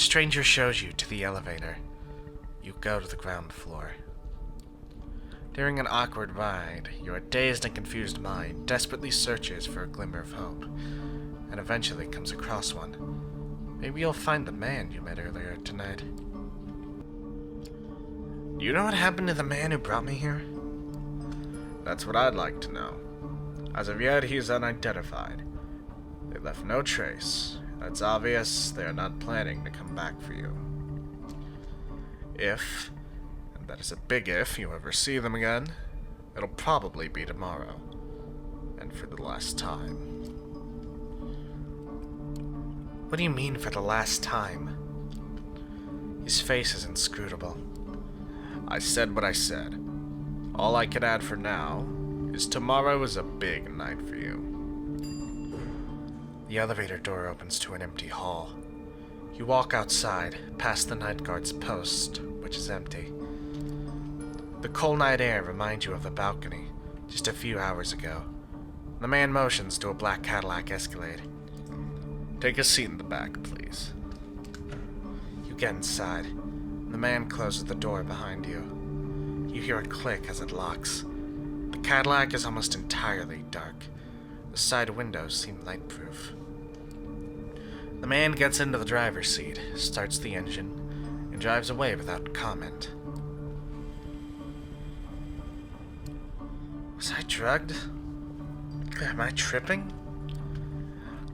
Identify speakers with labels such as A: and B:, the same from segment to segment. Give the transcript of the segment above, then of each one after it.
A: stranger shows you to the elevator. You go to the ground floor. During an awkward ride, your dazed and confused mind desperately searches for a glimmer of hope, and eventually comes across one. Maybe you'll find the man you met earlier tonight. Do you know what happened to the man who brought me here? That's what I'd like to know. As of yet, he is unidentified. They left no trace. It's obvious they are not planning to come back for you. If, and that is a big if, you ever see them again, it'll probably be tomorrow, and for the last time. What do you mean for the last time? His face is inscrutable. I said what I said. All I can add for now is tomorrow is a big night for you. The elevator door opens to an empty hall. You walk outside, past the night guard's post, which is empty. The cold night air reminds you of the balcony, just a few hours ago. The man motions to a black Cadillac Escalade. Take a seat in the back, please. You get inside. The man closes the door behind you. You hear a click as it locks. The Cadillac is almost entirely dark. The side windows seem light-proof. The man gets into the driver's seat, starts the engine, and drives away without comment. Was I drugged? Am I tripping?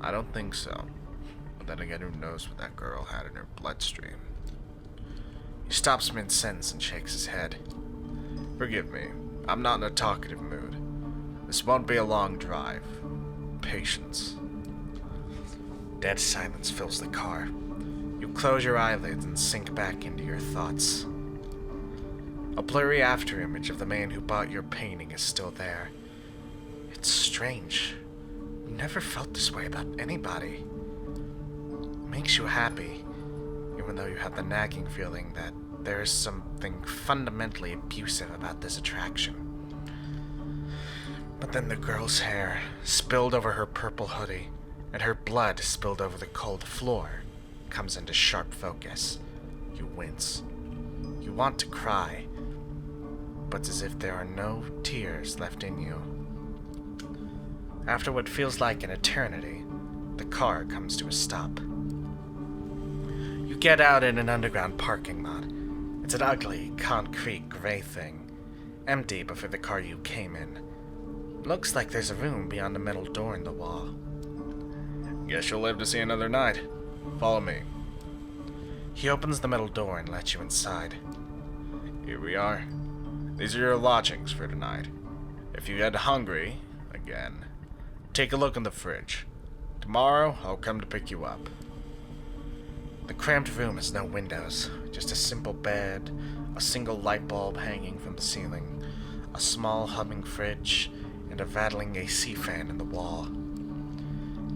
A: I don't think so. But then again, who knows what that girl had in her bloodstream. He stops mid-sentence and shakes his head. Forgive me, I'm not in a talkative mood. This won't be a long drive. Patience. Dead silence fills the car. You close your eyelids and sink back into your thoughts. A blurry afterimage of the man who bought your painting is still there. It's strange. You never felt this way about anybody. It makes you happy, even though you have the nagging feeling that there is something fundamentally abusive about this attraction. But then the girl's hair spilled over her purple hoodie, and her blood spilled over the cold floor, comes into sharp focus. You wince. You want to cry, but it's as if there are no tears left in you. After what feels like an eternity, the car comes to a stop. You get out in an underground parking lot. It's an ugly, concrete gray thing, empty before the car you came in. Looks like there's a room beyond the metal door in the wall. Guess you'll live to see another night. Follow me. He opens the metal door and lets you inside. Here we are. These are your lodgings for tonight. If you get hungry, again, take a look in the fridge. Tomorrow, I'll come to pick you up. The cramped room has no windows, just a simple bed, a single light bulb hanging from the ceiling, a small humming fridge, and a rattling AC fan in the wall.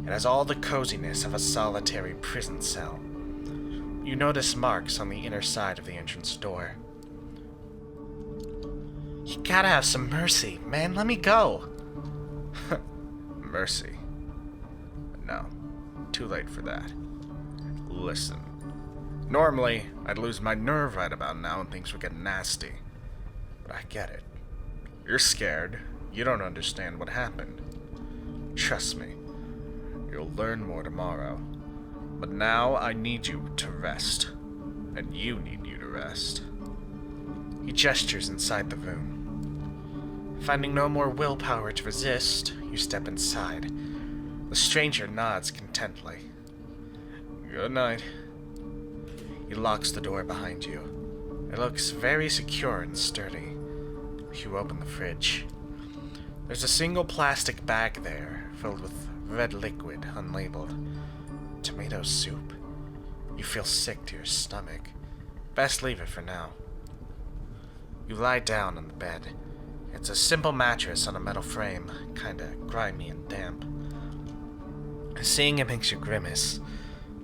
A: It has all the coziness of a solitary prison cell. You notice marks on the inner side of the entrance door. You gotta have some mercy, man, let me go! Mercy? No, too late for that. Listen. Normally, I'd lose my nerve right about now and things would get nasty. But I get it. You're scared. You don't understand what happened. Trust me. You'll learn more tomorrow. But now I need you to rest. And you need you to rest. He gestures inside the room. Finding no more willpower to resist, you step inside. The stranger nods contently. Good night. He locks the door behind you. It looks very secure and sturdy. You open the fridge. There's a single plastic bag there, filled with red liquid, unlabeled. Tomato soup. You feel sick to your stomach. Best leave it for now. You lie down on the bed. It's a simple mattress on a metal frame, kinda grimy and damp. Seeing it makes you grimace,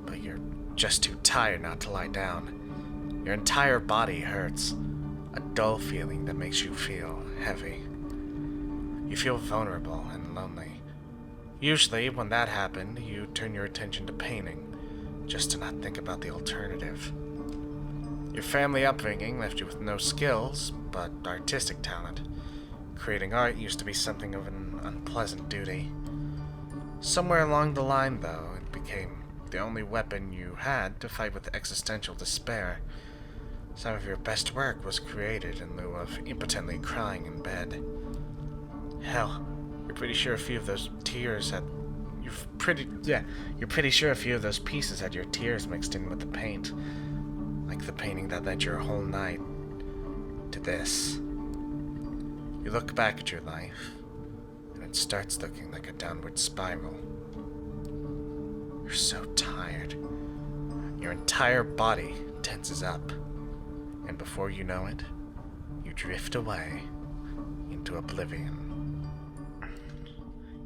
A: but you're just too tired not to lie down. Your entire body hurts, a dull feeling that makes you feel heavy. You feel vulnerable and lonely. Usually, when that happened, you turn your attention to painting, just to not think about the alternative. Your family upbringing left you with no skills, but artistic talent. Creating art used to be something of an unpleasant duty. Somewhere along the line, though, it became the only weapon you had to fight with existential despair. Some of your best work was created in lieu of impotently crying in bed. Hell, you're pretty sure a few of those tears had... You're pretty sure a few of those pieces had your tears mixed in with the paint. Like the painting that led your whole night to this. You look back at your life, and it starts looking like a downward spiral. You're so tired. Your entire body tenses up. And before you know it, you drift away into oblivion.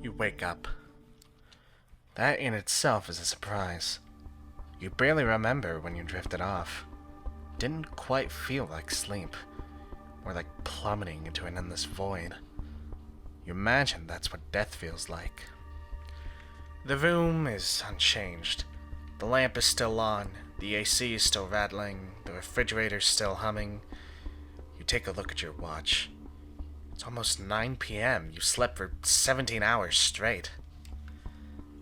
A: You wake up. That in itself is a surprise. You barely remember when you drifted off. Didn't quite feel like sleep, or like plummeting into an endless void. You imagine that's what death feels like. The room is unchanged. The lamp is still on, the AC is still rattling, the refrigerator's still humming. You take a look at your watch. It's almost 9 p.m. You slept for 17 hours straight.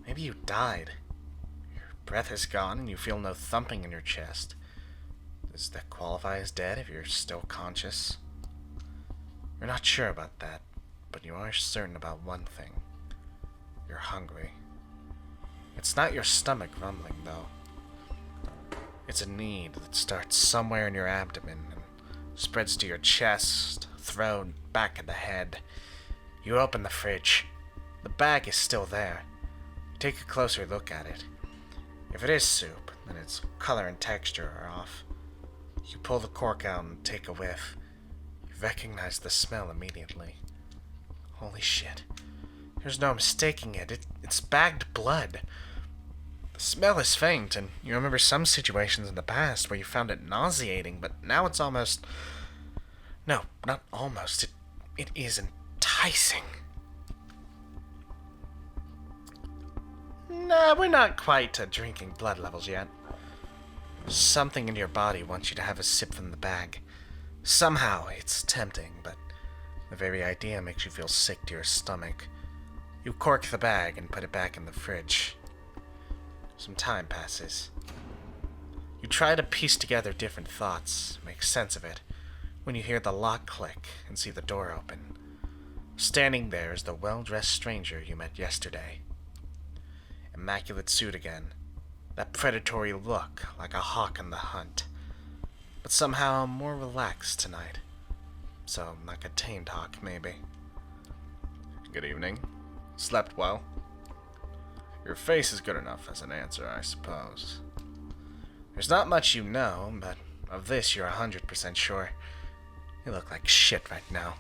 A: Maybe you died. Your breath is gone and you feel no thumping in your chest. Does that qualify as dead if you're still conscious? You're not sure about that, but you are certain about one thing. You're hungry. It's not your stomach rumbling, though. It's a need that starts somewhere in your abdomen and spreads to your chest, throat, back of the head. You open the fridge. The bag is still there. You take a closer look at it. If it is soup, then its color and texture are off. You pull the cork out and take a whiff. You recognize the smell immediately. Holy shit. There's no mistaking it. It's bagged blood. The smell is faint, and you remember some situations in the past where you found it nauseating, but now it's almost... No, not almost. It is enticing. Nah, we're not quite to drinking blood levels yet. Something in your body wants you to have a sip from the bag. Somehow, it's tempting, but the very idea makes you feel sick to your stomach. You cork the bag and put it back in the fridge. Some time passes. You try to piece together different thoughts, make sense of it, when you hear the lock click and see the door open. Standing there is the well-dressed stranger you met yesterday. Immaculate suit again. That predatory look, like a hawk on the hunt. But somehow more relaxed tonight. So, like a tamed hawk, maybe. Good evening. Slept well? Your face is good enough as an answer, I suppose. There's not much you know, but of this you're 100% sure. You look like shit right now.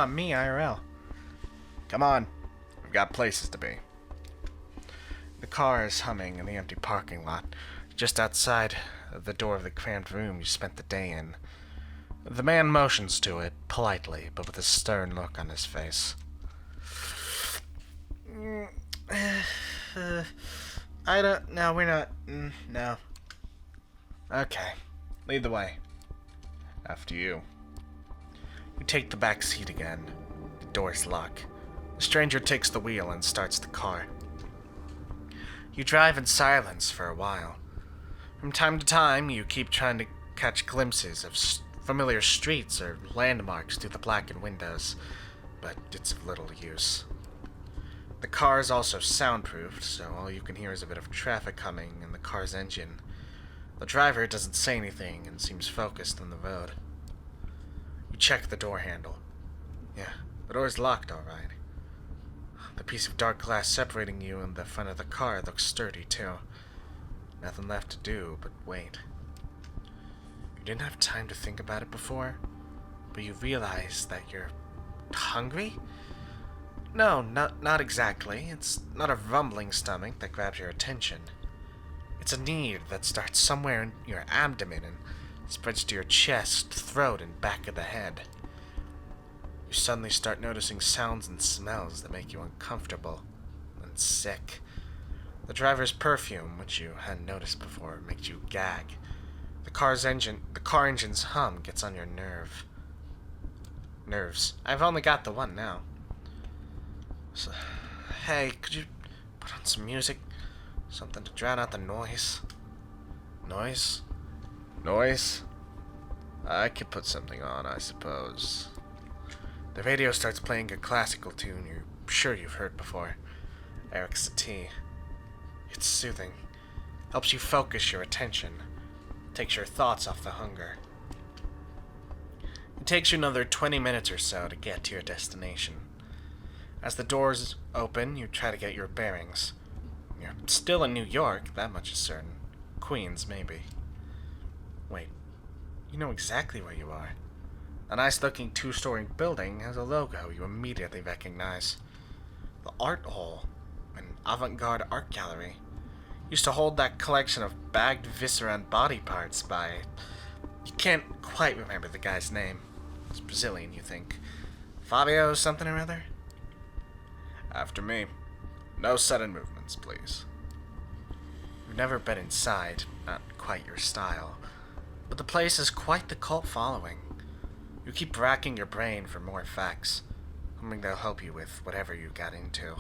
A: Me, IRL. Come on. We've got places to be. The car is humming in the empty parking lot, just outside the door of the cramped room you spent the day in. The man motions to it, politely, but with a stern look on his face. No, we're not, no. Okay, lead the way. After you. You take the back seat again. The doors lock. The stranger takes the wheel and starts the car. You drive in silence for a while. From time to time, you keep trying to catch glimpses of familiar streets or landmarks through the blackened windows, but it's of little use. The car is also soundproofed, so all you can hear is a bit of traffic humming and the car's engine. The driver doesn't say anything and seems focused on the road. You check the door handle. Yeah, the door's locked all right. The piece of dark glass separating you and the front of the car looks sturdy, too. Nothing left to do but wait. You didn't have time to think about it before, but you realize that you're hungry? No, not exactly. It's not a rumbling stomach that grabs your attention. It's a need that starts somewhere in your abdomen and spreads to your chest, throat, and back of the head. You suddenly start noticing sounds and smells that make you uncomfortable and sick. The driver's perfume, which you hadn't noticed before, makes you gag. The car engine's hum gets on your nerves. I've only got the one now. So, hey, could you put on some music? Something to drown out the noise. Noise? I could put something on, I suppose. The radio starts playing a classical tune you're sure you've heard before. Eric Satie. It's soothing. Helps you focus your attention. Takes your thoughts off the hunger. It takes you another 20 minutes or so to get to your destination. As the doors open, you try to get your bearings. You're still in New York, that much is certain. Queens, maybe. Wait, you know exactly where you are. A nice-looking two-story building has a logo you immediately recognize. The Art Hall, an avant-garde art gallery, used to hold that collection of bagged viscera and body parts by... You can't quite remember the guy's name. It's Brazilian, you think. Fabio something or other? After me. No sudden movements, please. You've never been inside, not quite your style, but the place has quite the cult following. You keep racking your brain for more facts, hoping they'll help you with whatever you got into.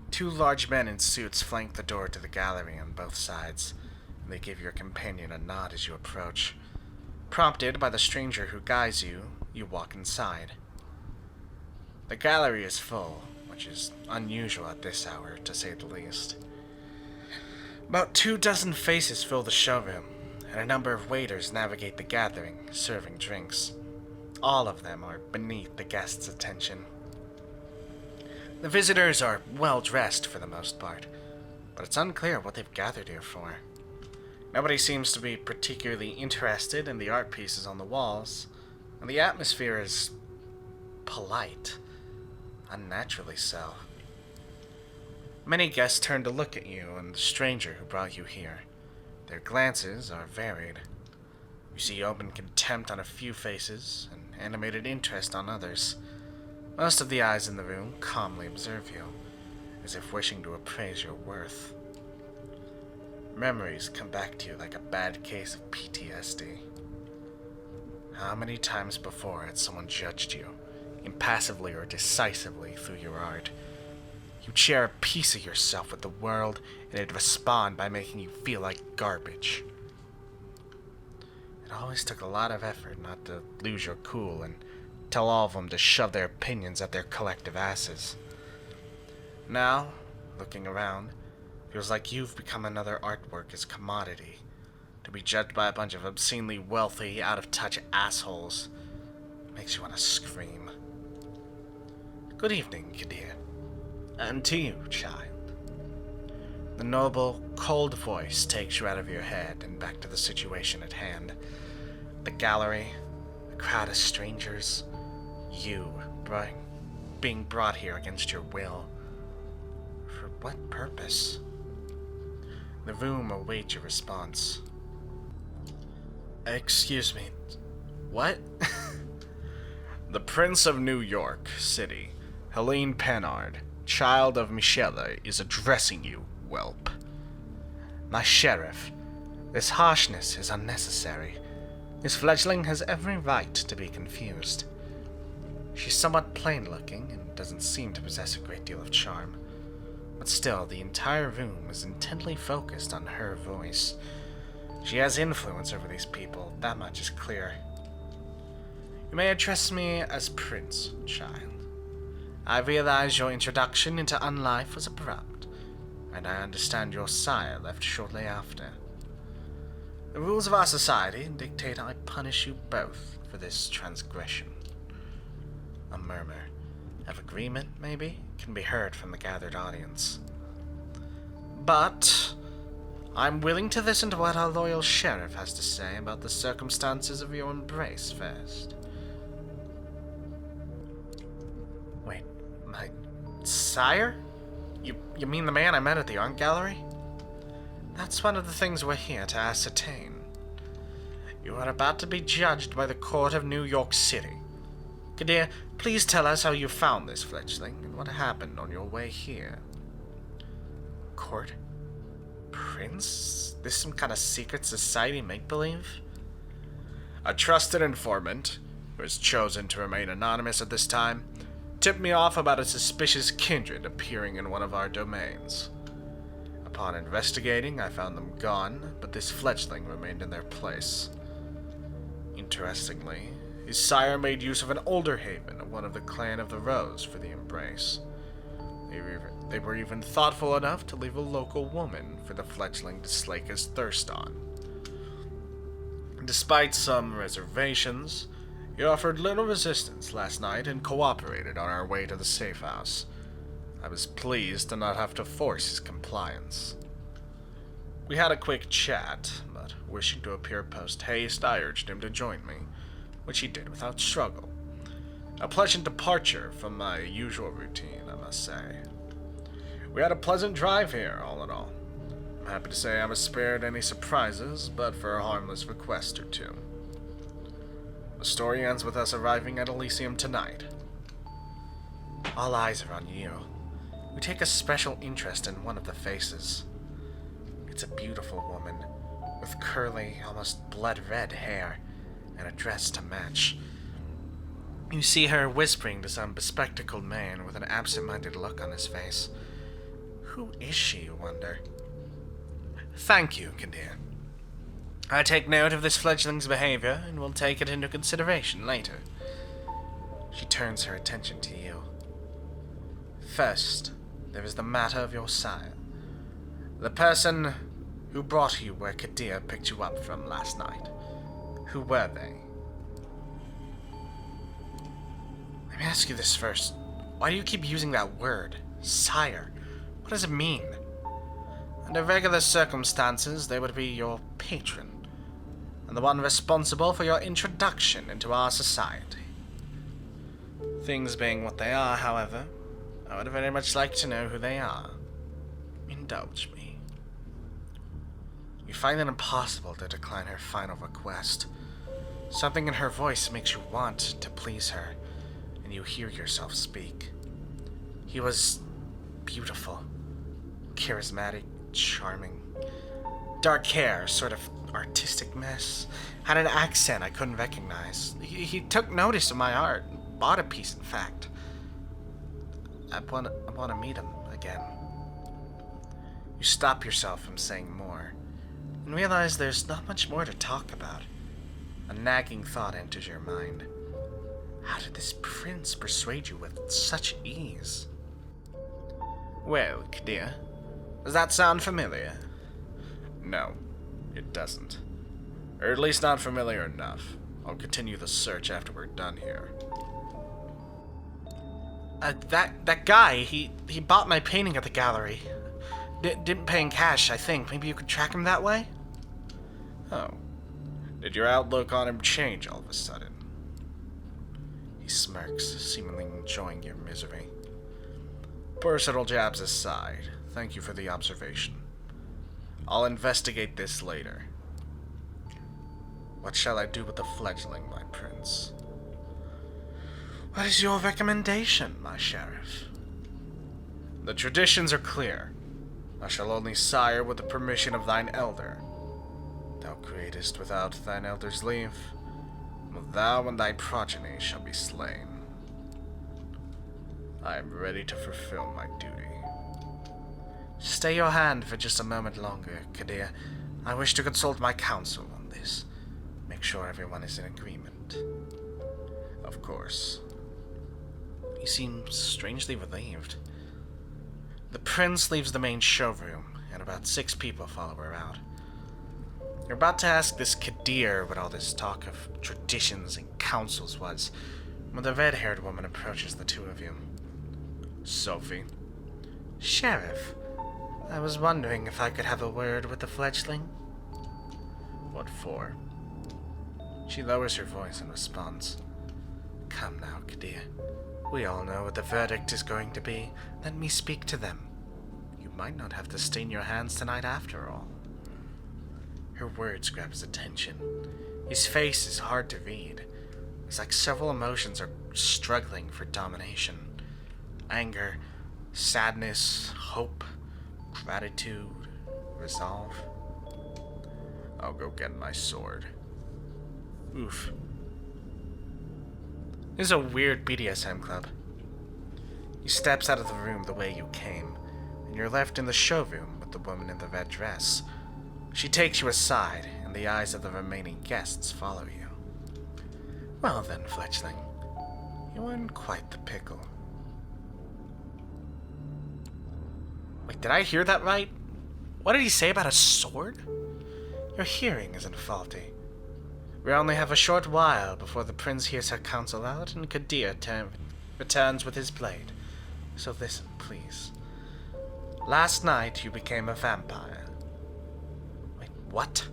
A: Two large men in suits flank the door to the gallery on both sides, and they give your companion a nod as you approach. Prompted by the stranger who guides you, you walk inside. The gallery is full, which is unusual at this hour, to say the least. About 24 faces fill the showroom, and a number of waiters navigate the gathering, serving drinks. All of them are beneath the guests' attention. The visitors are well-dressed for the most part, but it's unclear what they've gathered here for. Nobody seems to be particularly interested in the art pieces on the walls, and the atmosphere is polite, unnaturally so. Many guests turn to look at you and the stranger who brought you here. Their glances are varied. You see open contempt on a few faces and animated interest on others. Most of the eyes in the room calmly observe you, as if wishing to appraise your worth. Memories come back to you like a bad case of PTSD. How many times before had someone judged you, impassively or decisively, through your art? You'd share a piece of yourself with the world, and it'd respond by making you feel like garbage. It always took a lot of effort not to lose your cool and tell all of them to shove their opinions at their collective asses. Now, looking around, feels like you've become another artwork as commodity, to be judged by a bunch of obscenely wealthy, out-of-touch assholes. Makes you want to scream. Good evening, Kadir. And to you, child. The noble, cold voice takes you out of your head and back to the situation at hand. The gallery, a crowd of strangers, you being brought here against your will. For what purpose? The room awaits your response. Excuse me, what? The Prince of New York City, Helene PANHARD, child of Michelle, is addressing you, whelp. My sheriff, this harshness is unnecessary. This fledgling has every right to be confused. She's somewhat plain-looking and doesn't seem to possess a great deal of charm. But still, the entire room is intently focused on her voice. She has influence over these people, that much is clear. You may address me as Prince, child. I realize your introduction into unlife was abrupt, and I understand your sire left shortly after. The rules of our society dictate I punish you both for this transgression. A murmur of agreement, maybe, can be heard from the gathered audience. But I'm willing to listen to what our loyal sheriff has to say about the circumstances of your embrace first. Wait, my sire? You mean the man I met at the art gallery? That's one of the things we're here to ascertain. You are about to be judged by the Court of New York City. Kadir, please tell us how you found this fledgling and what happened on your way here. court? Prince? This some kind of secret society make-believe? A trusted informant, who has chosen to remain anonymous at this time, tipped me off about a suspicious kindred appearing in one of our domains. Upon investigating, I found them gone, but this fledgling remained in their place. Interestingly, his sire made use of an older haven of one of the Clan of the Rose for the embrace. They were even thoughtful enough to leave a local woman for the fledgling to slake his thirst on. Despite some reservations, he offered little resistance last night and cooperated on our way to the safe house. I was pleased to not have to force his compliance. We had a quick chat, but wishing to appear post-haste, I urged him to join me, which he did without struggle. A pleasant departure from my usual routine, I must say. We had a pleasant drive here, all in all. I'm happy to say I was spared any surprises, but for a harmless request or two. The story ends with us arriving at Elysium tonight. All eyes are on you. We take a special interest in one of the faces. It's a beautiful woman, with curly, almost blood-red hair, and a dress to match. You see her whispering to some bespectacled man with an absent-minded look on his face. Who is she, you wonder? Thank you, Kadir. I take note of this fledgling's behavior, and will take it into consideration later. She turns her attention to you. First, there is the matter of your sire. The person who brought you where Kadir picked you up from last night. Who were they? Let me ask you this first. Why do you keep using that word, sire? What does it mean? Under regular circumstances, they would be your patron, and the one responsible for your introduction into our society. Things being what they are, however, I would very much like to know who they are. Indulge me. You find it impossible to decline her final request. Something in her voice makes you want to please her, and you hear yourself speak. He was beautiful, charismatic, charming. Dark hair, sort of artistic mess. Had an accent I couldn't recognize. He took notice of my art. Bought a piece, in fact. I want to meet him again. You stop yourself from saying more, and realize there's not much more to talk about. A nagging thought enters your mind. How did this prince persuade you with such ease? Well, Kadir, does that sound familiar? No, it doesn't. Or at least not familiar enough. I'll continue the search after we're done here. That guy, he bought my painting at the gallery. Didn't pay in cash, I think. Maybe you could track him that way? Oh. Did your outlook on him change all of a sudden? He smirks, seemingly enjoying your misery. Personal jabs aside, thank you for the observation. I'll investigate this later. What shall I do with the fledgling, my prince? What is your recommendation, my sheriff? The traditions are clear. I shall only sire with the permission of thine elder. Thou createst without thine elder's leave. Thou and thy progeny shall be slain. I am ready to fulfill my duty. Stay your hand for just a moment longer, Kadir. I wish to consult my counsel on this. Make sure everyone is in agreement. Of course. He seems strangely relieved. The prince leaves the main showroom, and about 6 people follow her out. You're about to ask this Kadir what all this talk of traditions and councils was, when the red-haired woman approaches the two of you. Sophie. Sheriff, I was wondering if I could have a word with the fledgling. What for? She lowers her voice in response. Come now, Kadir. We all know what the verdict is going to be. Let me speak to them. You might not have to stain your hands tonight after all. Her words grab his attention. His face is hard to read. It's like several emotions are struggling for domination. Anger, sadness, hope, gratitude, resolve. I'll go get my sword. Oof. This is a weird BDSM club. He steps out of the room the way you came, and you're left in the showroom with the woman in the red dress. She takes you aside, and the eyes of the remaining guests follow you. Well then, fledgling, you are in quite the pickle. Wait, did I hear that right? What did he say about a sword? Your hearing isn't faulty. We only have a short while before the prince hears her counsel out and Kadir returns with his blade. So listen, please. Last night you became a vampire. Wait, what?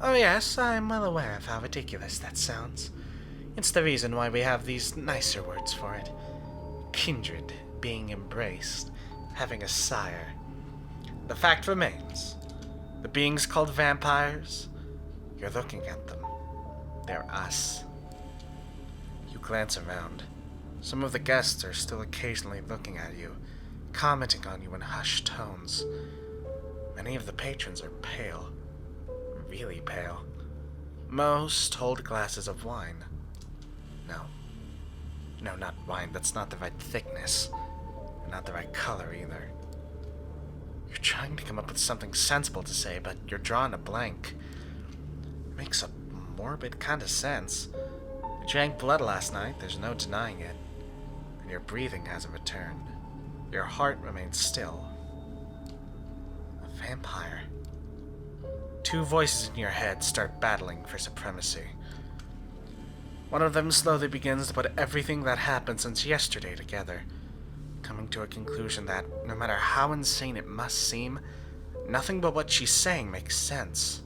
A: Oh yes, I'm well aware of how ridiculous that sounds. It's the reason why we have these nicer words for it. Kindred, being embraced, having a sire. The fact remains, the beings called vampires, you're looking at them. They're us. You glance around. Some of the guests are still occasionally looking at you, commenting on you in hushed tones. Many of the patrons are pale. Really pale. Most hold glasses of wine. No, not wine. That's not the right thickness. And not the right color either. You're trying to come up with something sensible to say, but you're drawing a blank. It makes a morbid kind of sense. You drank blood last night, there's no denying it. And your breathing hasn't returned. Your heart remains still. A vampire. Two voices in your head start battling for supremacy. One of them slowly begins to put everything that happened since yesterday together, coming to a conclusion that, no matter how insane it must seem, nothing but what she's saying makes sense.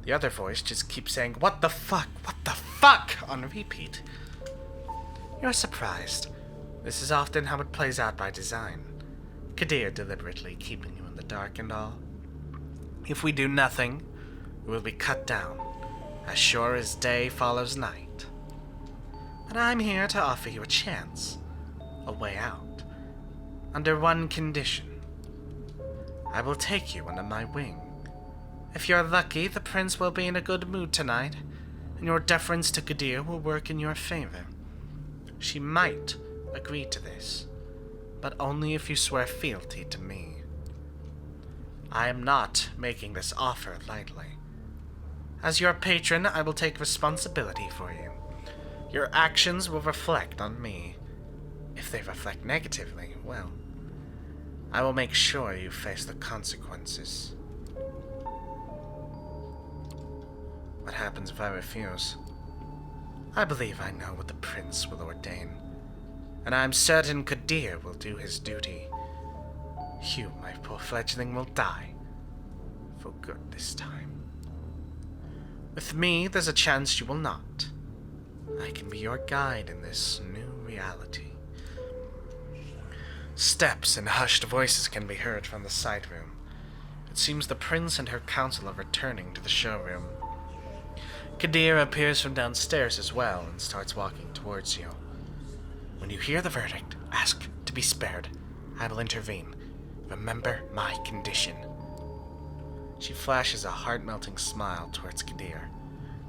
A: The other voice just keeps saying, "What the fuck? What the fuck?" on repeat. You're surprised. This is often how it plays out by design. Kadir deliberately keeping you in the dark and all. If we do nothing, we will be cut down, as sure as day follows night. But I'm here to offer you a chance, a way out, under one condition. I will take you under my wing. If you're lucky, the prince will be in a good mood tonight, and your deference to Kadir will work in your favor. She might agree to this, but only if you swear fealty to me. I am not making this offer lightly. As your patron, I will take responsibility for you. Your actions will reflect on me. If they reflect negatively, well, I will make sure you face the consequences. What happens if I refuse? I believe I know what the prince will ordain, and I am certain Kadir will do his duty. You, my poor fledgling, will die. For good this time. With me, there's a chance you will not. I can be your guide in this new reality. Steps and hushed voices can be heard from the side room. It seems the prince and her council are returning to the showroom. Kadir appears from downstairs as well and starts walking towards you. When you hear the verdict, ask to be spared. I will intervene. Remember my condition. She flashes a heart-melting smile towards Kadir,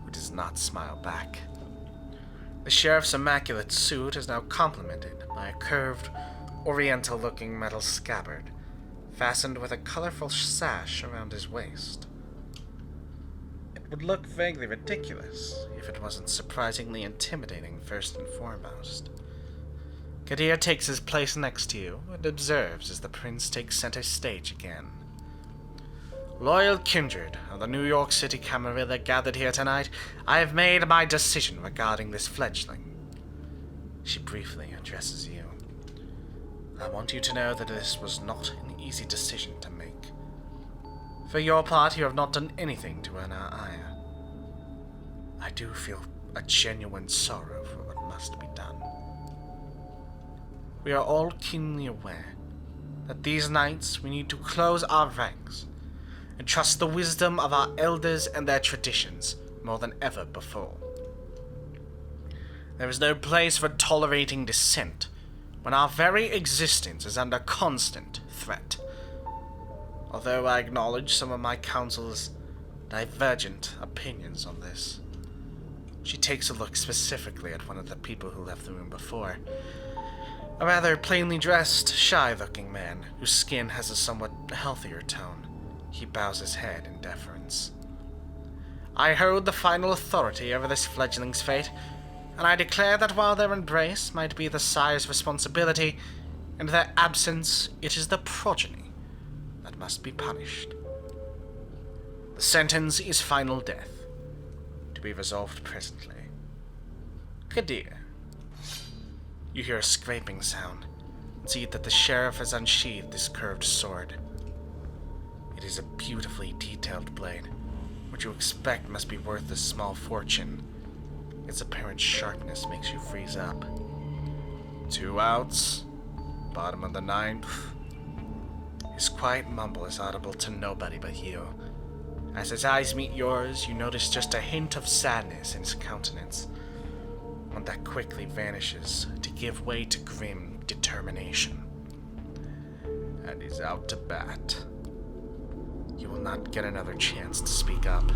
A: who does not smile back. The sheriff's immaculate suit is now complemented by a curved, oriental-looking metal scabbard, fastened with a colorful sash around his waist. It would look vaguely ridiculous if it wasn't surprisingly intimidating first and foremost. Kadir takes his place next to you and observes as the prince takes center stage again. Loyal kindred of the New York City Camarilla gathered here tonight, I have made my decision regarding this fledgling. She briefly addresses you. I want you to know that this was not an easy decision to make. For your part, you have not done anything to earn our ire. I do feel a genuine sorrow for what must be done. We are all keenly aware that these nights we need to close our ranks and trust the wisdom of our elders and their traditions more than ever before. There is no place for tolerating dissent when our very existence is under constant threat. although I acknowledge some of my counsel's divergent opinions on this. She takes a look specifically at one of the people who left the room before. A rather plainly dressed, shy-looking man whose skin has a somewhat healthier tone. He bows his head in deference. I hold the final authority over this fledgling's fate, and I declare that while their embrace might be the sire's responsibility, in their absence it is the progeny that must be punished. The sentence is final death, to be resolved presently. Kadir. You hear a scraping sound, and see that the sheriff has unsheathed his curved sword. It is a beautifully detailed blade, which you expect must be worth a small fortune. Its apparent sharpness makes you freeze up. 2 outs, bottom of the 9th. His quiet mumble is audible to nobody but you. As his eyes meet yours, you notice just a hint of sadness in his countenance, one that quickly vanishes to give way to grim determination. And he's out to bat. You will not get another chance to speak up.